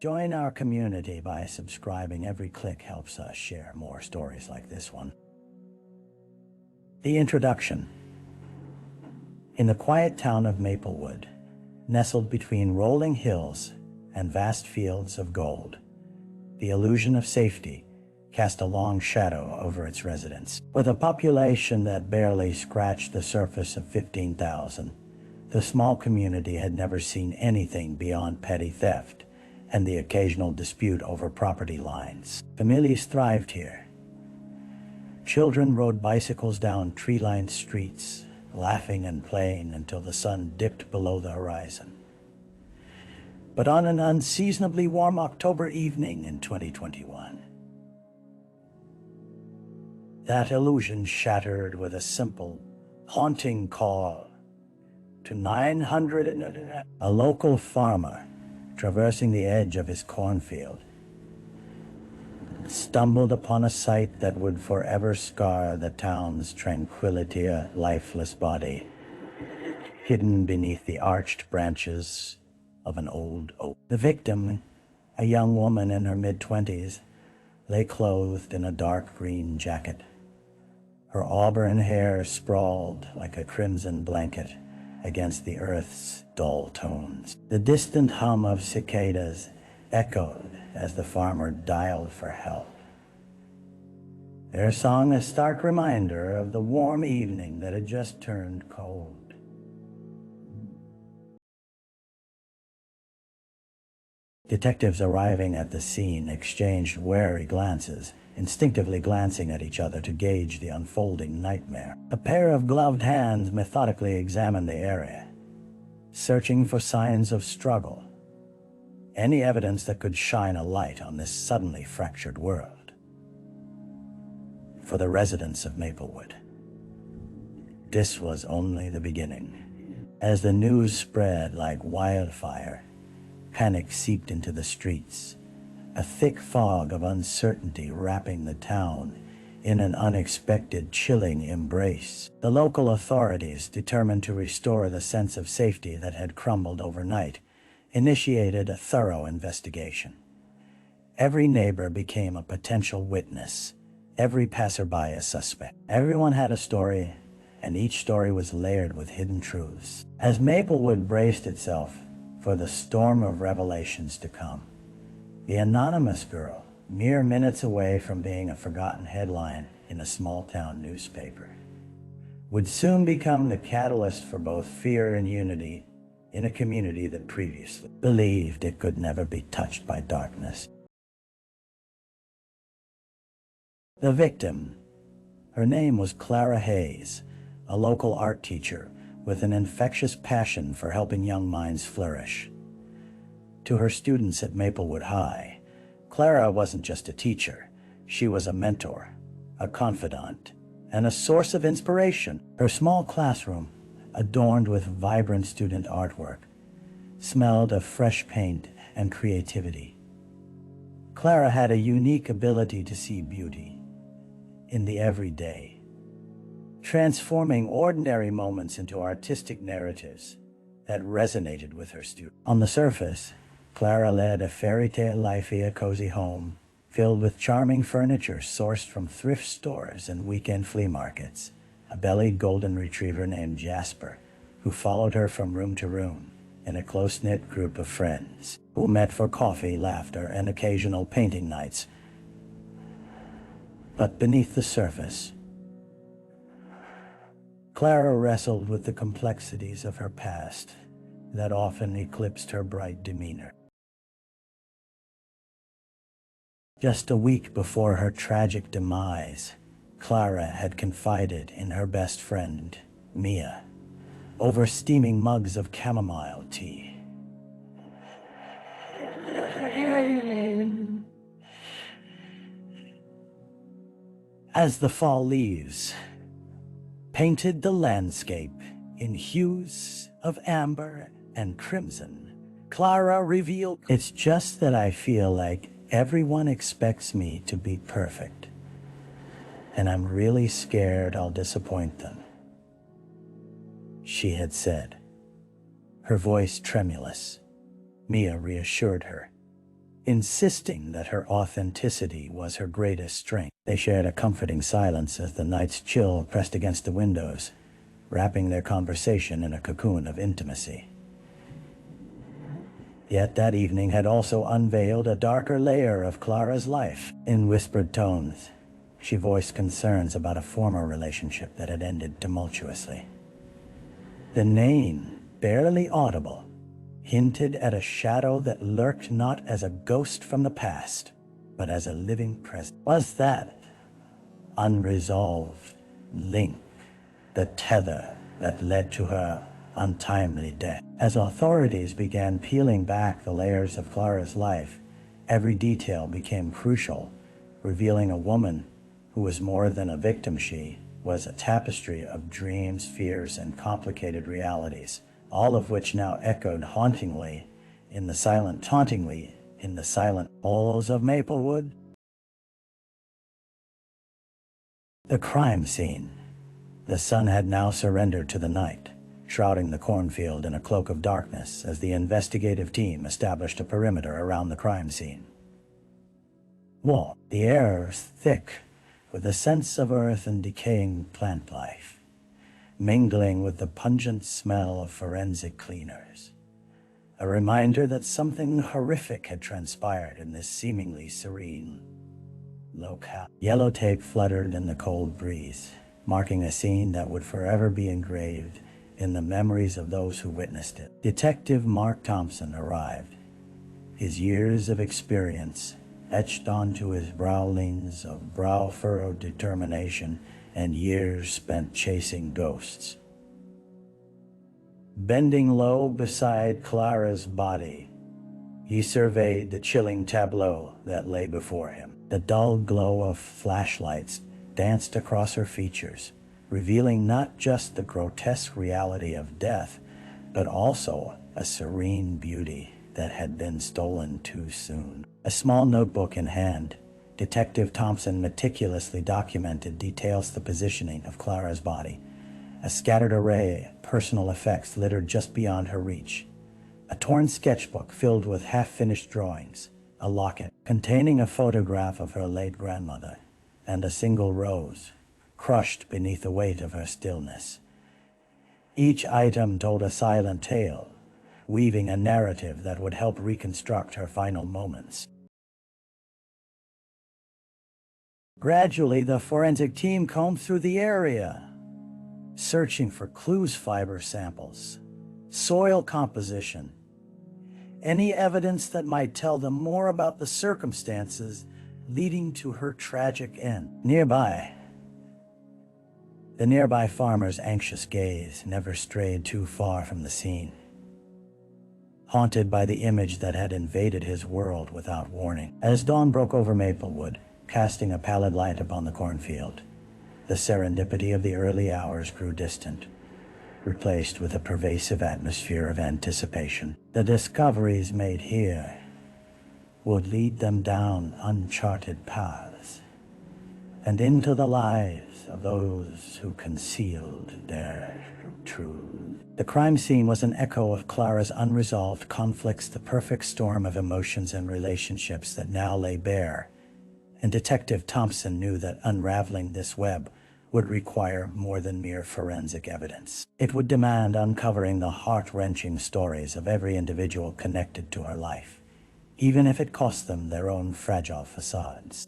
Join our community by subscribing. Every click helps us share more stories like this one. The introduction. In the quiet town of Maplewood, nestled between rolling hills and vast fields of gold, the illusion of safety cast a long shadow over its residents. With a population that barely scratched the surface of 15,000, the small community had never seen anything beyond petty theft and the occasional dispute over property lines. Families thrived here. Children rode bicycles down tree-lined streets, laughing and playing until the sun dipped below the horizon. But on an unseasonably warm October evening in 2021, that illusion shattered with a simple, haunting call to 900. A local farmer, traversing the edge of his cornfield, stumbled upon a sight that would forever scar the town's tranquility. A lifeless body, hidden beneath the arched branches of an old oak. The victim, a young woman in her mid-20s, lay clothed in a dark green jacket. Her auburn hair sprawled like a crimson blanket against the earth's dull tones. The distant hum of cicadas echoed as the farmer dialed for help. Their song a stark reminder of the warm evening that had just turned cold. Detectives arriving at the scene exchanged wary glances, instinctively glancing at each other to gauge the unfolding nightmare. A pair of gloved hands methodically examined the area, searching for signs of struggle, any evidence that could shine a light on this suddenly fractured world. For the residents of Maplewood, this was only the beginning. As the news spread like wildfire, panic seeped into the streets, a thick fog of uncertainty wrapping the town in an unexpected, chilling embrace. The local authorities, determined to restore the sense of safety that had crumbled overnight, initiated a thorough investigation. Every neighbor became a potential witness, every passerby a suspect. Everyone had a story, and each story was layered with hidden truths. As Maplewood braced itself for the storm of revelations to come, the anonymous girl, mere minutes away from being a forgotten headline in a small-town newspaper, would soon become the catalyst for both fear and unity in a community that previously believed it could never be touched by darkness. The victim, her name was Clara Hayes, a local art teacher with an infectious passion for helping young minds flourish. To her students at Maplewood High, Clara wasn't just a teacher. She was a mentor, a confidant, and a source of inspiration. Her small classroom, adorned with vibrant student artwork, smelled of fresh paint and creativity. Clara had a unique ability to see beauty in the everyday, transforming ordinary moments into artistic narratives that resonated with her students. On the surface, Clara led a fairy tale life, a cozy home filled with charming furniture sourced from thrift stores and weekend flea markets. A bellied golden retriever named Jasper, who followed her from room to room, and a close-knit group of friends who met for coffee, laughter, and occasional painting nights. But beneath the surface, Clara wrestled with the complexities of her past that often eclipsed her bright demeanor. Just a week before her tragic demise, Clara had confided in her best friend, Mia, over steaming mugs of chamomile tea. As the fall leaves painted the landscape in hues of amber and crimson, Clara revealed, "It's just that I feel like everyone expects me to be perfect, and I'm really scared I'll disappoint them," she had said, her voice tremulous. Mia reassured her, insisting that her authenticity was her greatest strength. They shared a comforting silence as the night's chill pressed against the windows, wrapping their conversation in a cocoon of intimacy. Yet that evening had also unveiled a darker layer of Clara's life. In whispered tones, she voiced concerns about a former relationship that had ended tumultuously. The name, barely audible, hinted at a shadow that lurked not as a ghost from the past, but as a living presence. Was that unresolved link the tether that led to her untimely death? As authorities began peeling back the layers of Clara's life, every detail became crucial, revealing a woman who was more than a victim. She was a tapestry of dreams, fears, and complicated realities, all of which now echoed hauntingly in the silent halls of Maplewood. The crime scene. The sun had now surrendered to the night, shrouding the cornfield in a cloak of darkness as the investigative team established a perimeter around the crime scene. The air was thick with a sense of earth and decaying plant life, mingling with the pungent smell of forensic cleaners. A reminder that something horrific had transpired in this seemingly serene locale. Yellow tape fluttered in the cold breeze, marking a scene that would forever be engraved in the memories of those who witnessed it. Detective Mark Thompson arrived, his years of experience etched onto his brow lines of brow-furrowed determination and years spent chasing ghosts. Bending low beside Clara's body, he surveyed the chilling tableau that lay before him. The dull glow of flashlights danced across her features, revealing not just the grotesque reality of death, but also a serene beauty that had been stolen too soon. A small notebook in hand, Detective Thompson meticulously documented details the positioning of Clara's body. A scattered array of personal effects littered just beyond her reach. A torn sketchbook filled with half-finished drawings, a locket containing a photograph of her late grandmother, and a single rose, crushed beneath the weight of her stillness. Each item told a silent tale, weaving a narrative that would help reconstruct her final moments. Gradually, the forensic team combed through the area, searching for clues, fiber samples, soil composition, any evidence that might tell them more about the circumstances leading to her tragic end. The nearby farmer's anxious gaze never strayed too far from the scene, haunted by the image that had invaded his world without warning. As dawn broke over Maplewood, casting a pallid light upon the cornfield, the serendipity of the early hours grew distant, replaced with a pervasive atmosphere of anticipation. The discoveries made here would lead them down uncharted paths and into the lives of those who concealed their truth. The crime scene was an echo of Clara's unresolved conflicts, the perfect storm of emotions and relationships that now lay bare, and Detective Thompson knew that unraveling this web would require more than mere forensic evidence. It would demand uncovering the heart-wrenching stories of every individual connected to her life, even if it cost them their own fragile facades.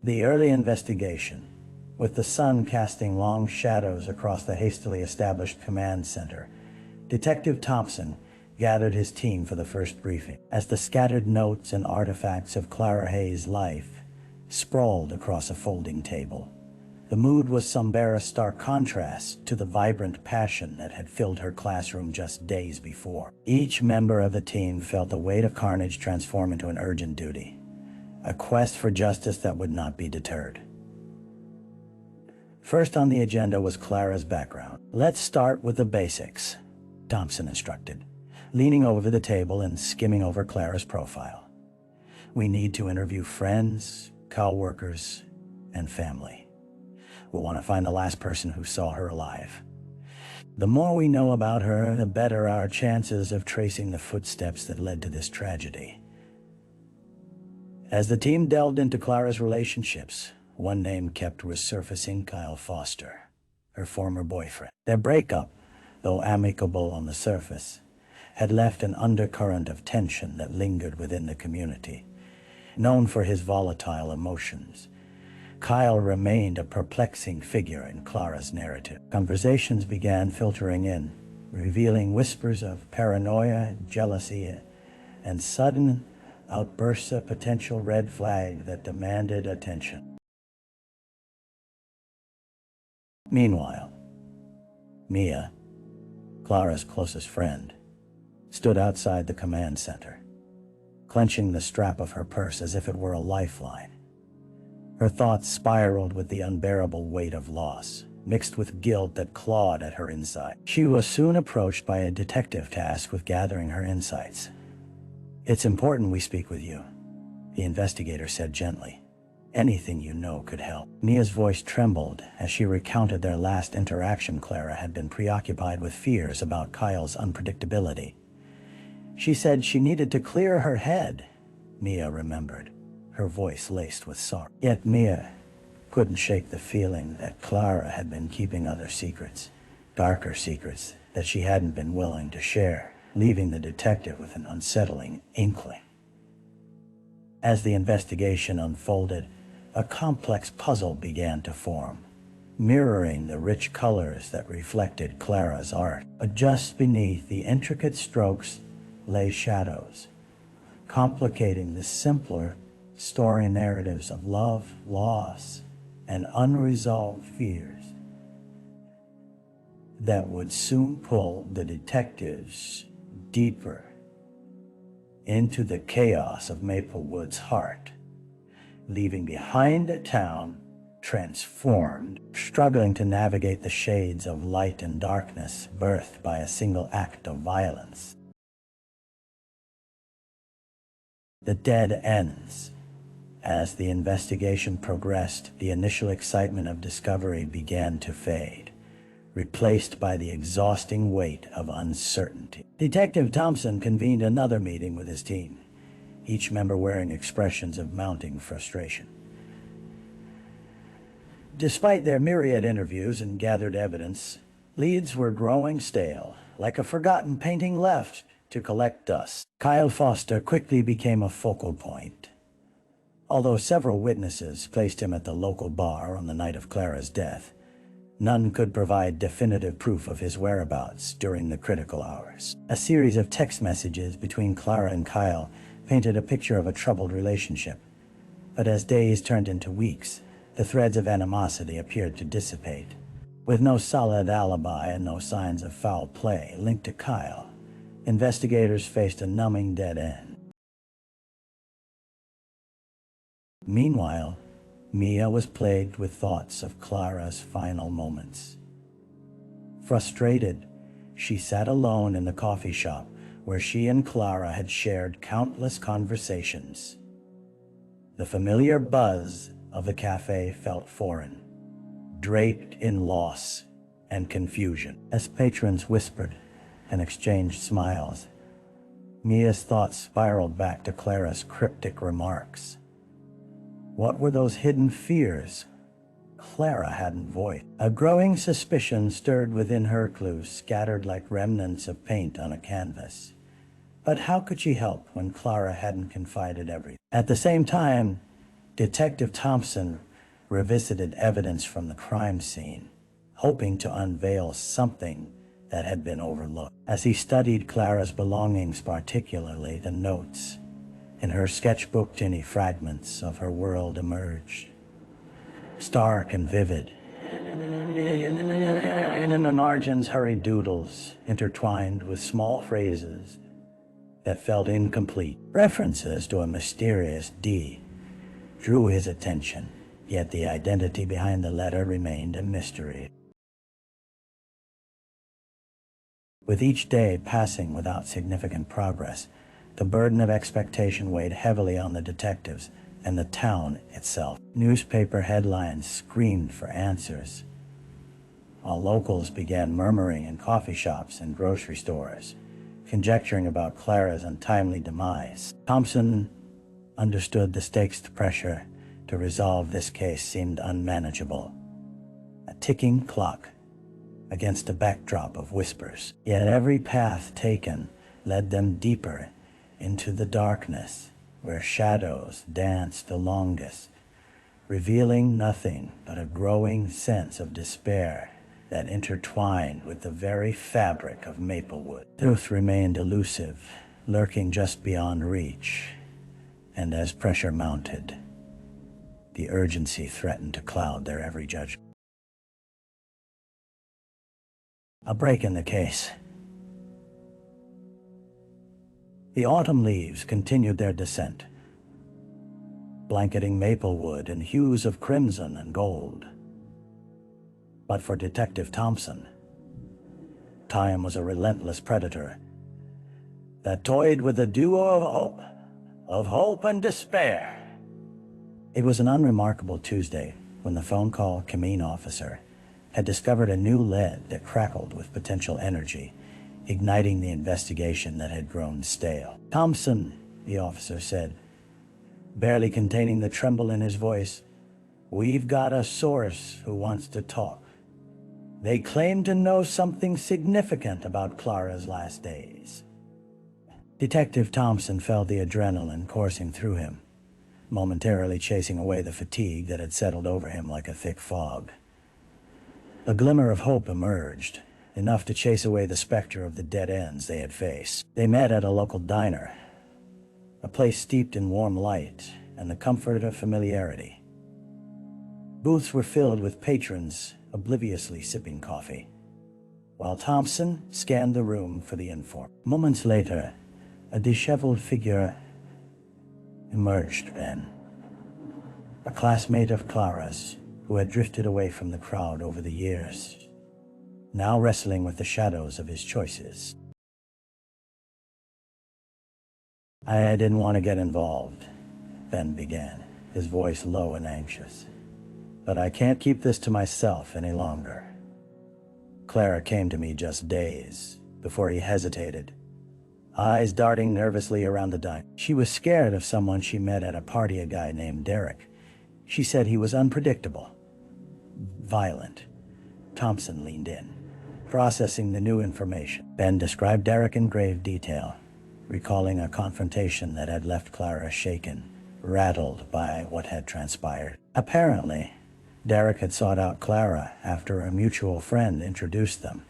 The early investigation, with the sun casting long shadows across the hastily established command center, Detective Thompson gathered his team for the first briefing. As the scattered notes and artifacts of Clara Hayes' life sprawled across a folding table, the mood was somber, a stark contrast to the vibrant passion that had filled her classroom just days before. Each member of the team felt the weight of carnage transform into an urgent duty, a quest for justice that would not be deterred. First on the agenda was Clara's background. "Let's start with the basics," Thompson instructed, leaning over the table and skimming over Clara's profile. "We need to interview friends, co-workers, and family. We'll want to find the last person who saw her alive. The more we know about her, the better our chances of tracing the footsteps that led to this tragedy. As the team delved into Clara's relationships, one name kept resurfacing: Kyle Foster, her former boyfriend. Their breakup, though amicable on the surface, had left an undercurrent of tension that lingered within the community. Known for his volatile emotions, Kyle remained a perplexing figure in Clara's narrative. Conversations began filtering in, revealing whispers of paranoia, jealousy, and sudden outbursts of potential red flag that demanded attention. Meanwhile, Mia, Clara's closest friend, stood outside the command center, clenching the strap of her purse as if it were a lifeline. Her thoughts spiraled with the unbearable weight of loss, mixed with guilt that clawed at her inside. She was soon approached by a detective tasked with gathering her insights. "It's important we speak with you," the investigator said gently. "Anything you know could help." Mia's voice trembled as she recounted their last interaction. Clara had been preoccupied with fears about Kyle's unpredictability. She said she needed to clear her head, Mia remembered, her voice laced with sorrow. Yet Mia couldn't shake the feeling that Clara had been keeping other secrets, darker secrets that she hadn't been willing to share, leaving the detective with an unsettling inkling. As the investigation unfolded, a complex puzzle began to form, mirroring the rich colors that reflected Clara's art. But just beneath the intricate strokes lay shadows, complicating the simpler story narratives of love, loss, and unresolved fears that would soon pull the detectives deeper into the chaos of Maplewood's heart, leaving behind a town transformed, struggling to navigate the shades of light and darkness birthed by a single act of violence. The dead ends. As the investigation progressed, the initial excitement of discovery began to fade, replaced by the exhausting weight of uncertainty. Detective Thompson convened another meeting with his team, each member wearing expressions of mounting frustration. Despite their myriad interviews and gathered evidence, leads were growing stale, like a forgotten painting left to collect dust. Kyle Foster quickly became a focal point. Although several witnesses placed him at the local bar on the night of Clara's death, none could provide definitive proof of his whereabouts during the critical hours. A series of text messages between Clara and Kyle painted a picture of a troubled relationship. But as days turned into weeks, the threads of animosity appeared to dissipate. With no solid alibi and no signs of foul play linked to Kyle, investigators faced a numbing dead end. Meanwhile, Mia was plagued with thoughts of Clara's final moments. Frustrated, she sat alone in the coffee shop where she and Clara had shared countless conversations. The familiar buzz of the cafe felt foreign, draped in loss and confusion. As patrons whispered and exchanged smiles, Mia's thoughts spiraled back to Clara's cryptic remarks. What were those hidden fears Clara hadn't voiced? A growing suspicion stirred within her, clues scattered like remnants of paint on a canvas. But how could she help when Clara hadn't confided everything? At the same time, Detective Thompson revisited evidence from the crime scene, hoping to unveil something that had been overlooked. As he studied Clara's belongings, particularly the notes in her sketchbook, tiny fragments of her world emerged, stark and vivid. In the margins, hurried doodles intertwined with small phrases that felt incomplete. References to a mysterious D drew his attention, yet the identity behind the letter remained a mystery. With each day passing without significant progress, the burden of expectation weighed heavily on the detectives and the town itself. Newspaper headlines screamed for answers, while locals began murmuring in coffee shops and grocery stores, conjecturing about Clara's untimely demise. Thompson understood the stakes. The pressure to resolve this case seemed unmanageable. A ticking clock against a backdrop of whispers. Yet every path taken led them deeper into the darkness, where shadows danced the longest, revealing nothing but a growing sense of despair that intertwined with the very fabric of Maplewood. Truth remained elusive, lurking just beyond reach, and as pressure mounted, the urgency threatened to cloud their every judgment. A break in the case. The autumn leaves continued their descent, blanketing Maplewood in hues of crimson and gold. But for Detective Thompson, time was a relentless predator that toyed with a duo of hope and despair. It was an unremarkable Tuesday when the phone call Cameen officer had discovered a new lead that crackled with potential energy, igniting the investigation that had grown stale. "Thompson," the officer said, barely containing the tremble in his voice, "we've got a source who wants to talk. They claim to know something significant about Clara's last days." Detective Thompson felt the adrenaline coursing through him, momentarily chasing away the fatigue that had settled over him like a thick fog. A glimmer of hope emerged, enough to chase away the specter of the dead ends they had faced. They met at a local diner, a place steeped in warm light and the comfort of familiarity. Booths were filled with patrons obliviously sipping coffee, while Thompson scanned the room for the informed. Moments later, a disheveled figure emerged then, a classmate of Clara's who had drifted away from the crowd over the years, now wrestling with the shadows of his choices. "I didn't want to get involved," Ben began, his voice low and anxious. "But I can't keep this to myself any longer." Clara came to me just days before he hesitated, eyes darting nervously around the diner. She was scared of someone she met at a party, a guy named Derek. She said he was unpredictable, violent. Thompson leaned in, processing the new information. Ben described Derek in grave detail, recalling a confrontation that had left Clara shaken, rattled by what had transpired. Apparently, Derek had sought out Clara after a mutual friend introduced them,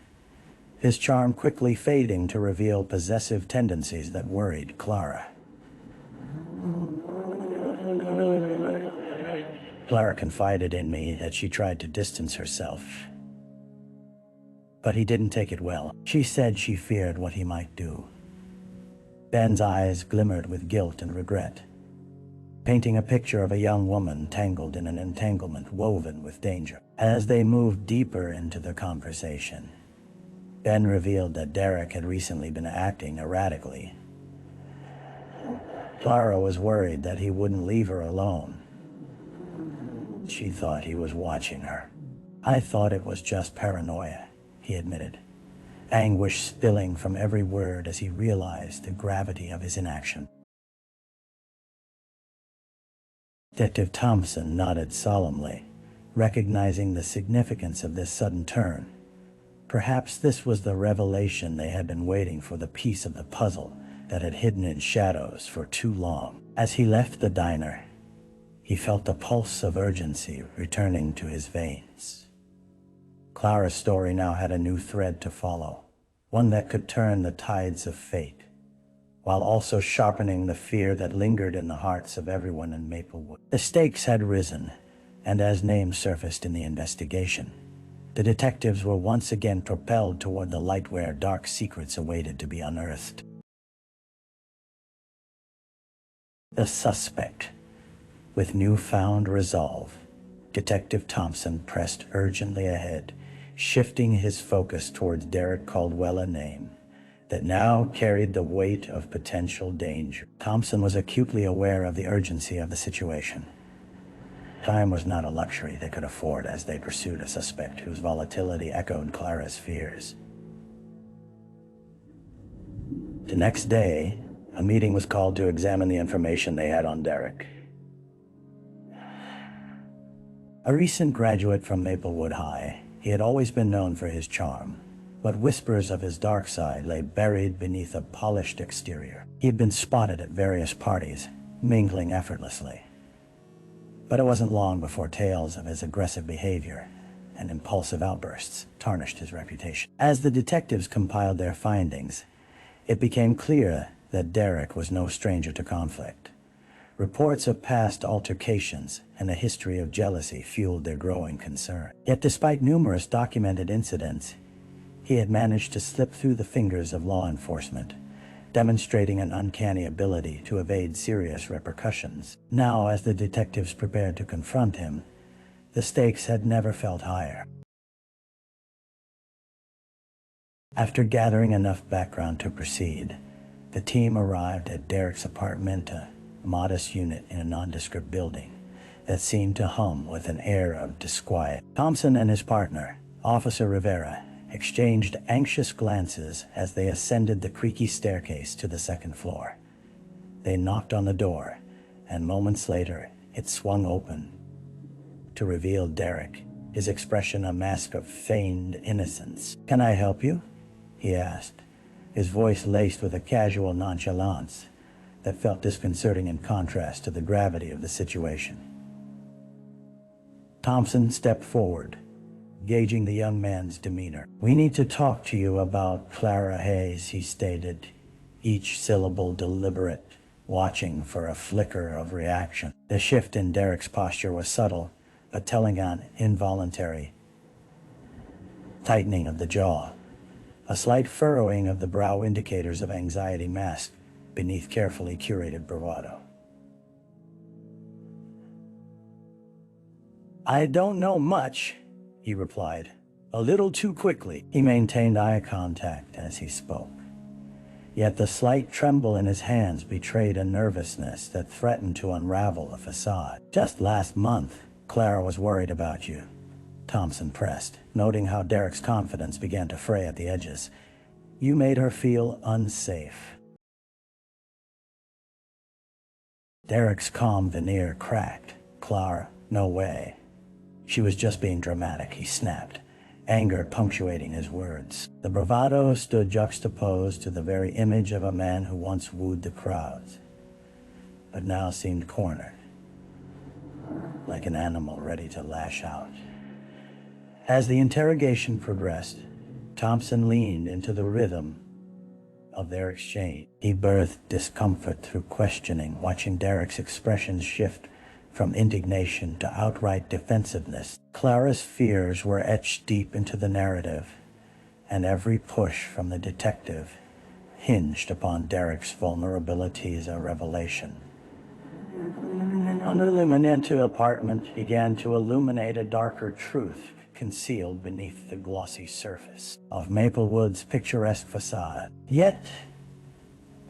his charm quickly fading to reveal possessive tendencies that worried Clara. Clara confided in me that she tried to distance herself, but he didn't take it well. She said she feared what he might do. Ben's eyes glimmered with guilt and regret, painting a picture of a young woman tangled in an entanglement woven with danger. As they moved deeper into the conversation, Ben revealed that Derek had recently been acting erratically. Clara was worried that he wouldn't leave her alone. She thought he was watching her. "I thought it was just paranoia," he admitted, anguish spilling from every word as he realized the gravity of his inaction. Detective Thompson nodded solemnly, recognizing the significance of this sudden turn. Perhaps this was the revelation they had been waiting for, the piece of the puzzle that had hidden in shadows for too long. As he left the diner, he felt the pulse of urgency returning to his veins. Clara's story now had a new thread to follow, one that could turn the tides of fate, while also sharpening the fear that lingered in the hearts of everyone in Maplewood. The stakes had risen, and as names surfaced in the investigation, the detectives were once again propelled toward the light where dark secrets awaited to be unearthed. The suspect. With newfound resolve, Detective Thompson pressed urgently ahead, shifting his focus towards Derek Caldwell, a name that now carried the weight of potential danger. Thompson was acutely aware of the urgency of the situation. Time was not a luxury they could afford as they pursued a suspect whose volatility echoed Clara's fears. The next day, a meeting was called to examine the information they had on Derek. A recent graduate from Maplewood High, he had always been known for his charm, but whispers of his dark side lay buried beneath a polished exterior. He had been spotted at various parties, mingling effortlessly. But it wasn't long before tales of his aggressive behavior and impulsive outbursts tarnished his reputation. As the detectives compiled their findings, it became clear that Derek was no stranger to conflict. Reports of past altercations and a history of jealousy fueled their growing concern. Yet despite numerous documented incidents, he had managed to slip through the fingers of law enforcement, demonstrating an uncanny ability to evade serious repercussions. Now, as the detectives prepared to confront him, the stakes had never felt higher. After gathering enough background to proceed, the team arrived at Derek's apartment, a modest unit in a nondescript building that seemed to hum with an air of disquiet. Thompson and his partner, Officer Rivera, exchanged anxious glances as they ascended the creaky staircase to the second floor. They knocked on the door, and moments later, it swung open to reveal Derek, his expression a mask of feigned innocence. "Can I help you?" he asked, his voice laced with a casual nonchalance that felt disconcerting in contrast to the gravity of the situation. Thompson stepped forward, gauging the young man's demeanor. "We need to talk to you about Clara Hayes," he stated, each syllable deliberate, watching for a flicker of reaction. The shift in Derek's posture was subtle, but telling an involuntary tightening of the jaw, a slight furrowing of the brow indicators of anxiety masked beneath carefully curated bravado. "I don't know much," he replied, a little too quickly. He maintained eye contact as he spoke, yet the slight tremble in his hands betrayed a nervousness that threatened to unravel a facade. "Just last month, Clara was worried about you," Thompson pressed, noting how Derek's confidence began to fray at the edges. "You made her feel unsafe." Derek's calm veneer cracked. "Clara, no way. She was just being dramatic," he snapped, anger punctuating his words. The bravado stood juxtaposed to the very image of a man who once wooed the crowds, but now seemed cornered, like an animal ready to lash out. As the interrogation progressed, Thompson leaned into the rhythm of their exchange. He birthed discomfort through questioning, watching Derek's expressions shift from indignation to outright defensiveness. Clara's fears were etched deep into the narrative, and every push from the detective hinged upon Derek's vulnerability as a revelation. An unilluminated apartment began to illuminate a darker truth concealed beneath the glossy surface of Maplewood's picturesque facade. Yet,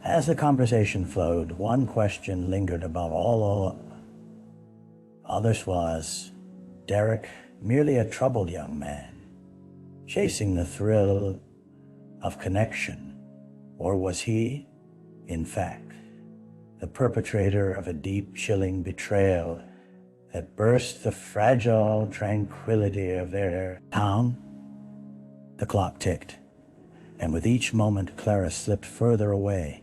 as the conversation flowed, one question lingered above all others. Was Derek merely a troubled young man, chasing the thrill of connection, or was he, in fact, the perpetrator of a deep, chilling betrayal that burst the fragile tranquility of their town? The clock ticked, and with each moment Clara slipped further away,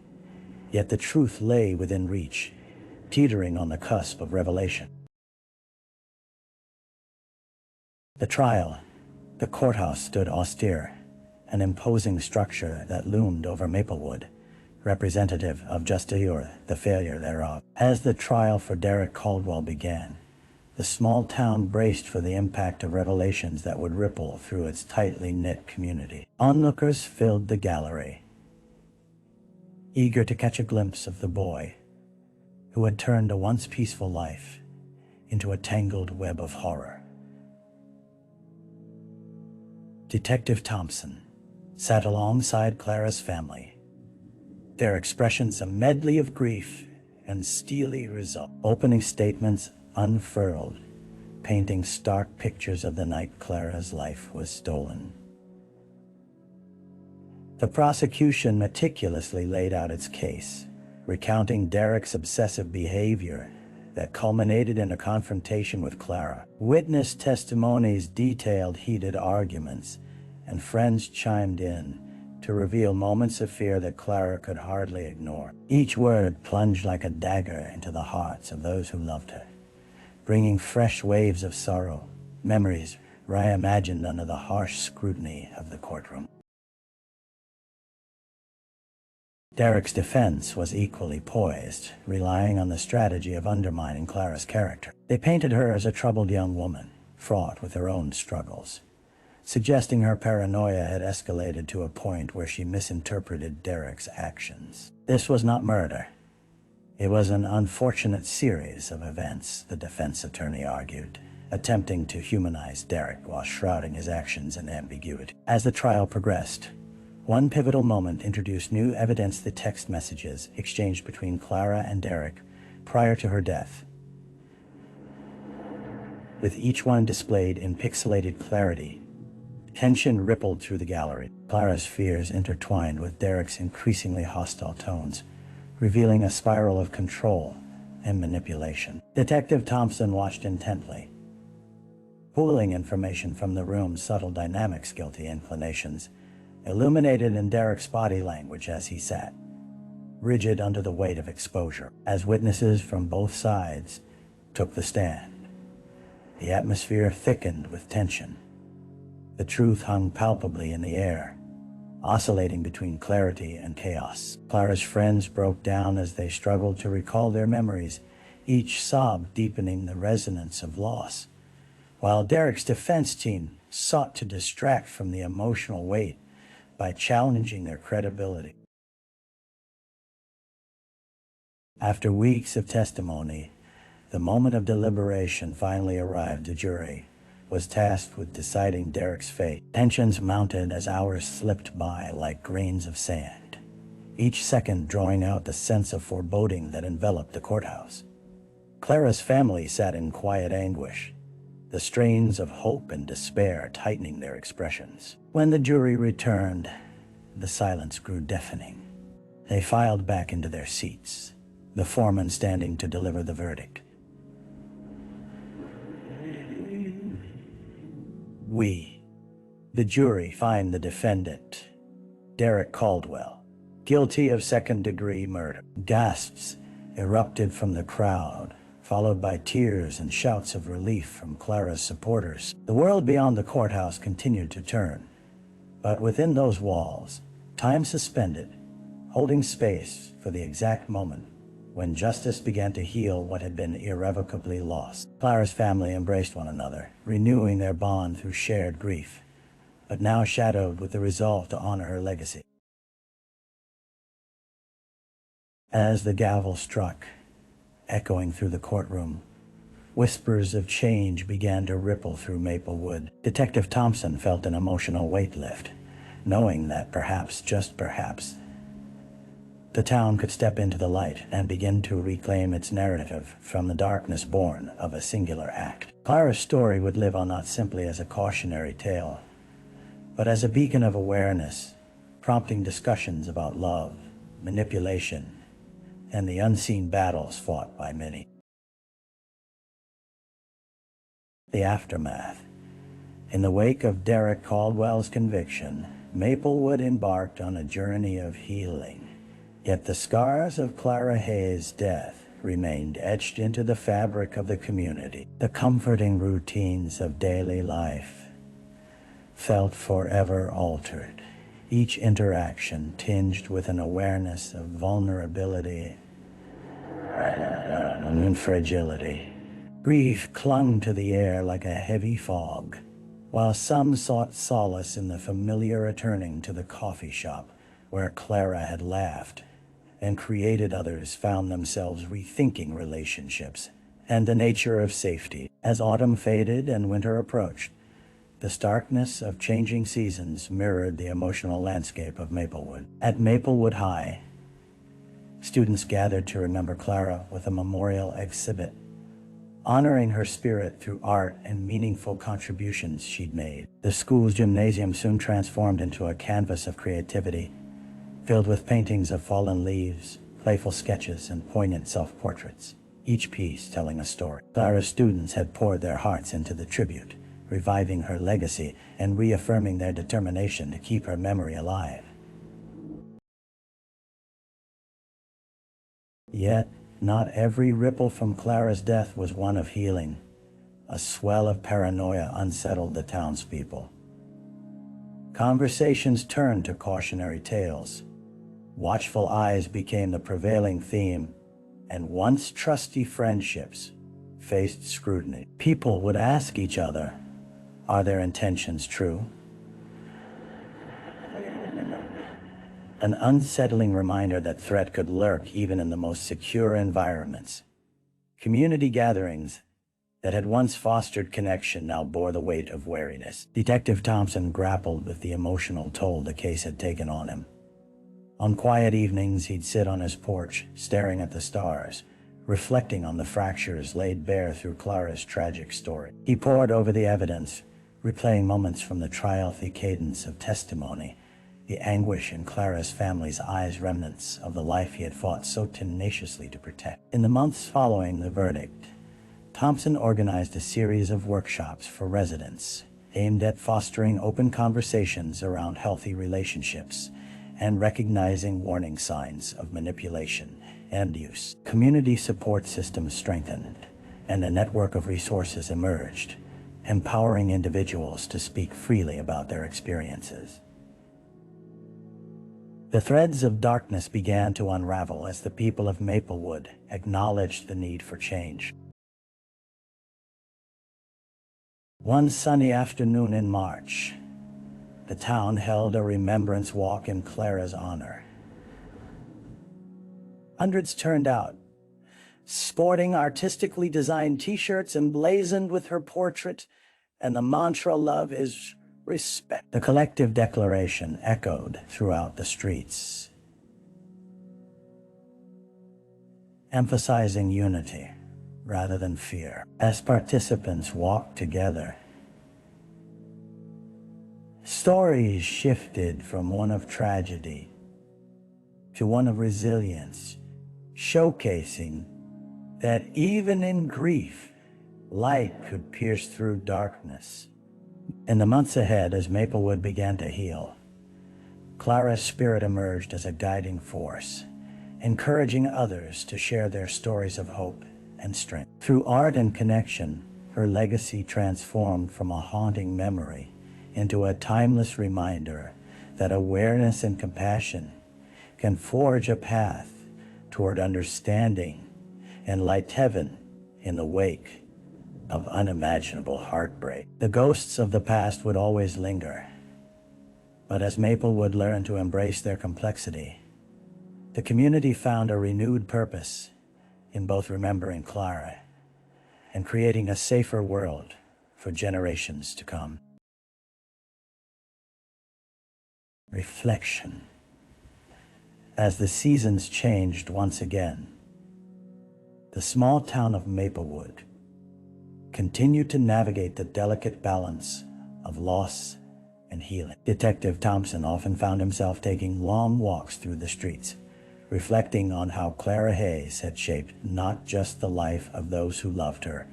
yet the truth lay within reach, teetering on the cusp of revelation. The trial, the courthouse stood austere, an imposing structure that loomed over Maplewood, representative of justice or the failure thereof. As the trial for Derek Caldwell began, the small town braced for the impact of revelations that would ripple through its tightly knit community. Onlookers filled the gallery, eager to catch a glimpse of the boy who had turned a once peaceful life into a tangled web of horror. Detective Thompson sat alongside Clara's family, their expressions a medley of grief and steely resolve. Opening statements unfurled, painting stark pictures of the night Clara's life was stolen. The prosecution meticulously laid out its case, recounting Derek's obsessive behavior that culminated in a confrontation with Clara. Witness testimonies detailed heated arguments, and friends chimed in to reveal moments of fear that Clara could hardly ignore. Each word plunged like a dagger into the hearts of those who loved her, bringing fresh waves of sorrow, memories reimagined under the harsh scrutiny of the courtroom. Derek's defense was equally poised, relying on the strategy of undermining Clara's character. They painted her as a troubled young woman, fraught with her own struggles, suggesting her paranoia had escalated to a point where she misinterpreted Derek's actions. This was not murder. It was an unfortunate series of events, the defense attorney argued, attempting to humanize Derek while shrouding his actions in ambiguity. As the trial progressed, one pivotal moment introduced new evidence: the text messages exchanged between Clara and Derek prior to her death, with each one displayed in pixelated clarity. Tension rippled through the gallery. Clara's fears intertwined with Derek's increasingly hostile tones, revealing a spiral of control and manipulation. Detective Thompson watched intently, pulling information from the room's subtle dynamics. Guilty inclinations illuminated in Derek's body language as he sat, rigid under the weight of exposure. As witnesses from both sides took the stand, the atmosphere thickened with tension. The truth hung palpably in the air, oscillating between clarity and chaos. Clara's friends broke down as they struggled to recall their memories, each sob deepening the resonance of loss, while Derek's defense team sought to distract from the emotional weight by challenging their credibility. After weeks of testimony, the moment of deliberation finally arrived. The jury was tasked with deciding Derek's fate. Tensions mounted as hours slipped by like grains of sand, each second drawing out the sense of foreboding that enveloped the courthouse. Clara's family sat in quiet anguish, the strains of hope and despair tightening their expressions. When the jury returned, the silence grew deafening. They filed back into their seats, the foreman standing to deliver the verdict. We, the jury, find the defendant, Derek Caldwell, guilty of second-degree murder. Gasps erupted from the crowd, followed by tears and shouts of relief from Clara's supporters. The world beyond the courthouse continued to turn, but within those walls, time suspended, holding space for the exact moment when justice began to heal what had been irrevocably lost. Clara's family embraced one another, renewing their bond through shared grief, but now shadowed with the resolve to honor her legacy. As the gavel struck, echoing through the courtroom, whispers of change began to ripple through Maplewood. Detective Thompson felt an emotional weight lift, knowing that perhaps, just perhaps, the town could step into the light and begin to reclaim its narrative from the darkness born of a singular act. Clara's story would live on not simply as a cautionary tale, but as a beacon of awareness, prompting discussions about love, manipulation, and the unseen battles fought by many. The aftermath. In the wake of Derek Caldwell's conviction, Maplewood embarked on a journey of healing. Yet the scars of Clara Hayes' death remained etched into the fabric of the community. The comforting routines of daily life felt forever altered, each interaction tinged with an awareness of vulnerability and fragility. Grief clung to the air like a heavy fog, while some sought solace in the familiar returning to the coffee shop where Clara had laughed and created. Others found themselves rethinking relationships and the nature of safety. As autumn faded and winter approached, the starkness of changing seasons mirrored the emotional landscape of Maplewood. At Maplewood High, students gathered to remember Clara with a memorial exhibit honoring her spirit through art and meaningful contributions she'd made. The school's gymnasium soon transformed into a canvas of creativity, filled with paintings of fallen leaves, playful sketches, and poignant self-portraits, each piece telling a story. Clara's students had poured their hearts into the tribute, reviving her legacy and reaffirming their determination to keep her memory alive. Yet, not every ripple from Clara's death was one of healing. A swell of paranoia unsettled the townspeople. Conversations turned to cautionary tales. Watchful eyes became the prevailing theme, and once trusty friendships faced scrutiny. People would ask each other, are their intentions true? An unsettling reminder that threat could lurk even in the most secure environments. Community gatherings that had once fostered connection now bore the weight of wariness. Detective Thompson grappled with the emotional toll the case had taken on him. On quiet evenings, he'd sit on his porch, staring at the stars, reflecting on the fractures laid bare through Clara's tragic story. He pored over the evidence, replaying moments from the trial-y cadence of testimony, the anguish in Clara's family's eyes, remnants of the life he had fought so tenaciously to protect. In the months following the verdict, Thompson organized a series of workshops for residents aimed at fostering open conversations around healthy relationships and recognizing warning signs of manipulation and abuse. Community support systems strengthened, and a network of resources emerged, empowering individuals to speak freely about their experiences. The threads of darkness began to unravel as the people of Maplewood acknowledged the need for change. One sunny afternoon in March, the town held a remembrance walk in Clara's honor. Hundreds turned out, sporting artistically designed t-shirts emblazoned with her portrait and the mantra, "Love is respect." The collective declaration echoed throughout the streets, emphasizing unity rather than fear. As participants walked together, stories shifted from one of tragedy to one of resilience, showcasing that even in grief, light could pierce through darkness. In the months ahead, as Maplewood began to heal, Clara's spirit emerged as a guiding force, encouraging others to share their stories of hope and strength. Through art and connection, her legacy transformed from a haunting memory into a timeless reminder that awareness and compassion can forge a path toward understanding and light heaven in the wake of unimaginable heartbreak. The ghosts of the past would always linger, but as Maplewood learned to embrace their complexity, the community found a renewed purpose in both remembering Clara and creating a safer world for generations to come. Reflection. As the seasons changed once again, the small town of Maplewood continued to navigate the delicate balance of loss and healing. Detective Thompson often found himself taking long walks through the streets, reflecting on how Clara Hayes had shaped not just the life of those who loved her,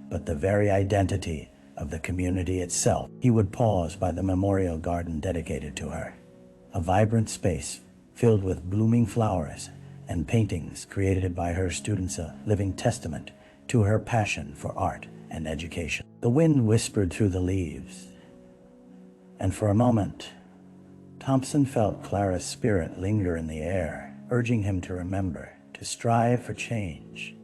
but the very identity of the community itself. He would pause by the memorial garden dedicated to her, a vibrant space filled with blooming flowers and paintings created by her students, a living testament to her passion for art and education. The wind whispered through the leaves, and for a moment, Thompson felt Clara's spirit linger in the air, urging him to remember, to strive for change.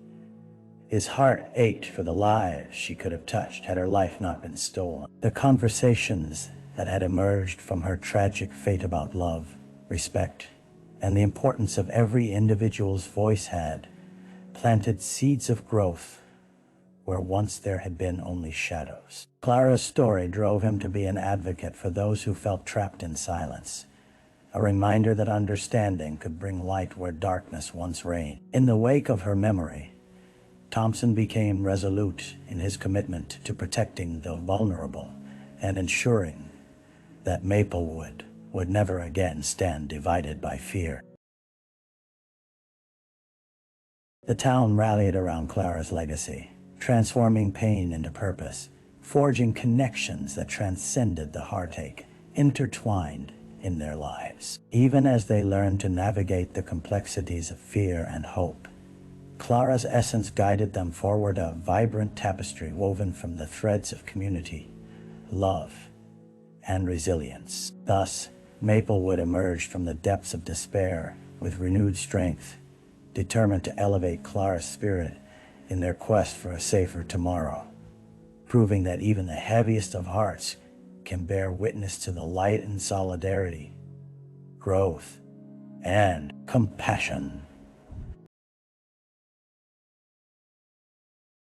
His heart ached for the lives she could have touched had her life not been stolen. The conversations that had emerged from her tragic fate about love, respect, and the importance of every individual's voice had planted seeds of growth where once there had been only shadows. Clara's story drove him to be an advocate for those who felt trapped in silence, a reminder that understanding could bring light where darkness once reigned. In the wake of her memory, Thompson became resolute in his commitment to protecting the vulnerable and ensuring that Maplewood would never again stand divided by fear. The town rallied around Clara's legacy, transforming pain into purpose, forging connections that transcended the heartache, intertwined in their lives. Even as they learned to navigate the complexities of fear and hope, Clara's essence guided them forward, a vibrant tapestry woven from the threads of community, love, and resilience. Thus, Maplewood emerged from the depths of despair with renewed strength, determined to elevate Clara's spirit in their quest for a safer tomorrow, proving that even the heaviest of hearts can bear witness to the light and solidarity, growth, and compassion.